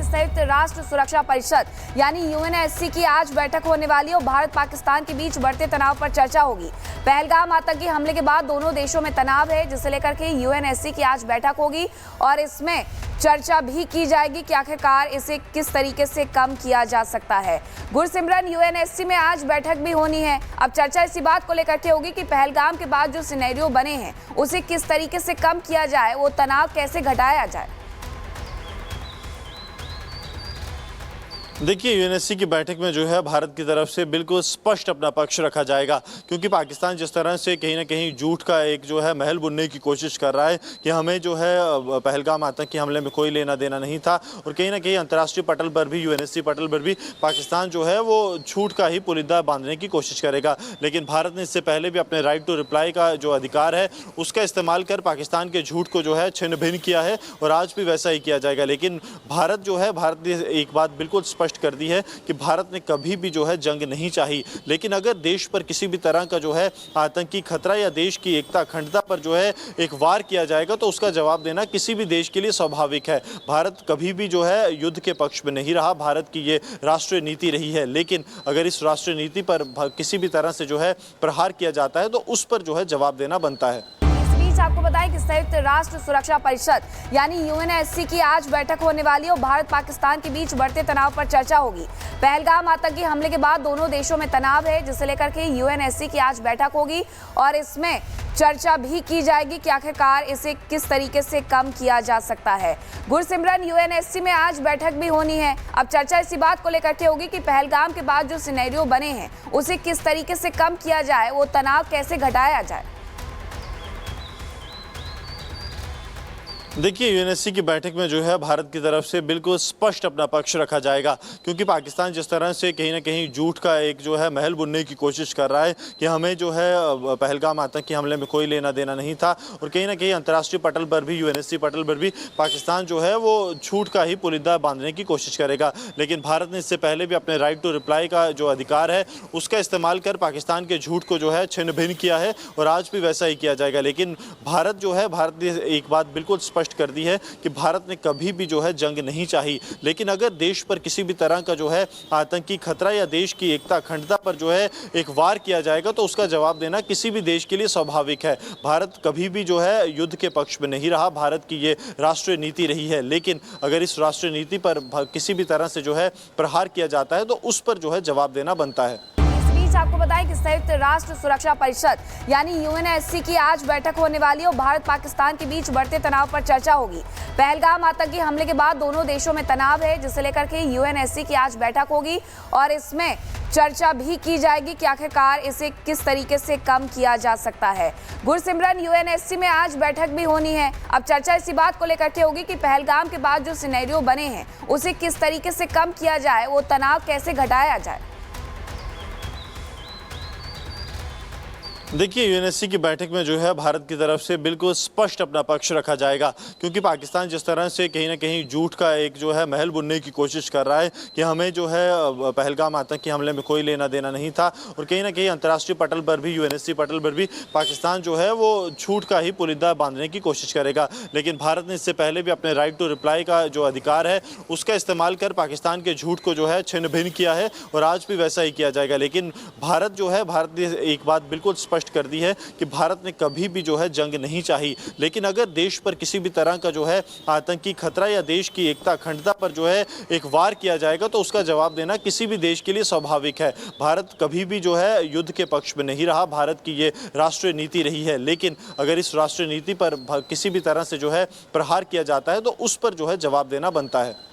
संयुक्त राष्ट्र सुरक्षा परिषद यानी यूएनएससी की आज बैठक होने वाली है और भारत पाकिस्तान के बीच बढ़ते तनाव पर चर्चा होगी। पहलगाम आतंकी हमले के बाद दोनों देशों में तनाव है, जिसे लेकर के यूएनएससी की आज बैठक होगी और इसमें चर्चा भी की जाएगी कि आखिरकार इसे किस तरीके से कम किया जा सकता है। गुरसिमरन, यूएनएससी में आज बैठक भी होनी है। अब चर्चा इसी बात को लेकर के होगी कि पहलगाम के बाद जो सिनेरियो बने हैं उसे किस तरीके से कम किया जाए, वो तनाव कैसे घटाया जाए। देखिए, यूएनएससी की बैठक में जो है भारत की तरफ से बिल्कुल स्पष्ट अपना पक्ष रखा जाएगा, क्योंकि पाकिस्तान जिस तरह से कहीं ना कहीं झूठ का एक जो है महल बुनने की कोशिश कर रहा है कि हमें जो है पहलगाम आतंकी हमले में कोई लेना देना नहीं था, और कहीं ना कहीं अंतर्राष्ट्रीय पटल पर भी, यूएनएससी पटल पर भी पाकिस्तान जो है वो झूठ का ही पुलिंदा बांधने की कोशिश करेगा। लेकिन भारत ने इससे पहले भी अपने राइट टू रिप्लाई का जो अधिकार है उसका इस्तेमाल कर पाकिस्तान के झूठ को जो है छिन्न भिन्न किया है, और आज भी वैसा ही किया जाएगा। लेकिन भारत ने एक बात बिल्कुल स्पष्ट कर दी है कि भारत ने कभी भी जो है जंग नहीं चाही, लेकिन अगर देश पर किसी भी तरह का जो है आतंकी खतरा या देश की एकता अखंडता पर जो है एक वार किया जाएगा तो उसका जवाब देना किसी भी देश के लिए स्वाभाविक है। भारत कभी भी जो है युद्ध के पक्ष में नहीं रहा, भारत की ये राष्ट्रीय नीति रही है। लेकिन अगर इस राष्ट्रीय नीति पर किसी भी तरह से जो है प्रहार किया जाता है तो उस पर जो है जवाब देना बनता है। आपको बताएं कि संयुक्त राष्ट्र सुरक्षा परिषद यानी यूएनएससी की आज बैठक होने वाली है और भारत पाकिस्तान के बीच बढ़ते तनाव पर चर्चा होगी। पहलगाम आतंकी हमले के बाद दोनों देशों में तनाव है, जिसे लेकर के यूएनएससी की आज बैठक होगी और इसमें चर्चा भी की जाएगी कि आखिरकार इसे किस तरीके से कम किया जा सकता है। गुरसिमरन, यूएनएससी में आज बैठक भी होनी है। अब चर्चा इसी बात को लेकर के होगी कि पहलगाम के बाद जो सिनेरियो बने हैं उसे किस तरीके से कम किया जाए, वो तनाव कैसे घटाया जाए। देखिए, यूएनएससी की बैठक में जो है भारत की तरफ से बिल्कुल स्पष्ट अपना पक्ष रखा जाएगा, क्योंकि पाकिस्तान जिस तरह से कहीं ना कहीं झूठ का एक जो है महल बुनने की कोशिश कर रहा है कि हमें जो है पहलगाम आतंकी हमले में कोई लेना देना नहीं था, और कहीं ना कहीं अंतर्राष्ट्रीय पटल पर भी, यूएनएससी पटल पर भी पाकिस्तान जो है वो झूठ का ही पुलिंदा बांधने की कोशिश करेगा। लेकिन भारत ने इससे पहले भी अपने राइट टू रिप्लाई का जो अधिकार है उसका इस्तेमाल कर पाकिस्तान के झूठ को जो है छिन्न भिन्न किया है, और आज भी वैसा ही किया जाएगा। लेकिन भारत ने एक बात बिल्कुल कर दी है कि भारत ने कभी भी जो है जंग नहीं चाही, लेकिन अगर देश पर किसी भी तरह का जो है आतंकी खतरा या देश की एकता अखंडता पर जो है एक वार किया जाएगा तो उसका जवाब देना किसी भी देश के लिए स्वाभाविक है। भारत कभी भी जो है युद्ध के पक्ष में नहीं रहा, भारत की ये राष्ट्रीय नीति रही है। लेकिन अगर इस राष्ट्रीय नीति पर किसी भी तरह से जो है प्रहार किया जाता है तो उस पर जो है जवाब देना बनता है। आपको बताएं कि संयुक्त राष्ट्र सुरक्षा परिषद यानी यूएनएससी की आज बैठक होने वाली है और भारत पाकिस्तान के बीच बढ़ते तनाव पर चर्चा होगी। पहलगाम आतंकी हमले के बाद दोनों देशों में तनाव है, जिसे लेकर के यूएनएससी की आज बैठक होगी और इसमें चर्चा भी की जाएगी कि आखिरकार इसे किस तरीके से कम किया जा सकता है। गुरसिमरन, यूएनएससी में आज बैठक भी होनी है। अब चर्चा इसी बात को लेकर के होगी कि पहलगाम के बाद जो सिनेरियो बने हैं उसे किस तरीके से कम किया जाए, वो तनाव कैसे घटाया जाए। देखिए, यूएनएससी की बैठक में जो है भारत की तरफ से बिल्कुल स्पष्ट अपना पक्ष रखा जाएगा, क्योंकि पाकिस्तान जिस तरह से कहीं ना कहीं झूठ का एक जो है महल बुनने की कोशिश कर रहा है कि हमें जो है पहलगाम आतंकी हमले में कोई लेना देना नहीं था, और कहीं ना कहीं अंतर्राष्ट्रीय पटल पर भी, यूएनएससी पटल पर भी पाकिस्तान जो है वो झूठ का ही पुलिंदा बांधने की कोशिश करेगा। लेकिन भारत ने इससे पहले भी अपने राइट टू रिप्लाई का जो अधिकार है उसका इस्तेमाल कर पाकिस्तान के झूठ को जो है छिन्न भिन्न किया है, और आज भी वैसा ही किया जाएगा। लेकिन भारत ने एक बात बिल्कुल स्पष्ट कर दी है कि भारत ने कभी भी जो है जंग नहीं चाही, लेकिन अगर देश पर किसी भी तरह का जो है आतंकी खतरा या देश की एकता अखंडता पर जो है एक वार किया जाएगा तो उसका जवाब देना किसी भी देश के लिए स्वाभाविक है। भारत कभी भी जो है युद्ध के पक्ष में नहीं रहा, भारत की ये राष्ट्रीय नीति रही है। लेकिन अगर इस राष्ट्रीय नीति पर किसी भी तरह से जो है प्रहार किया जाता है तो उस पर जो है जवाब देना बनता है।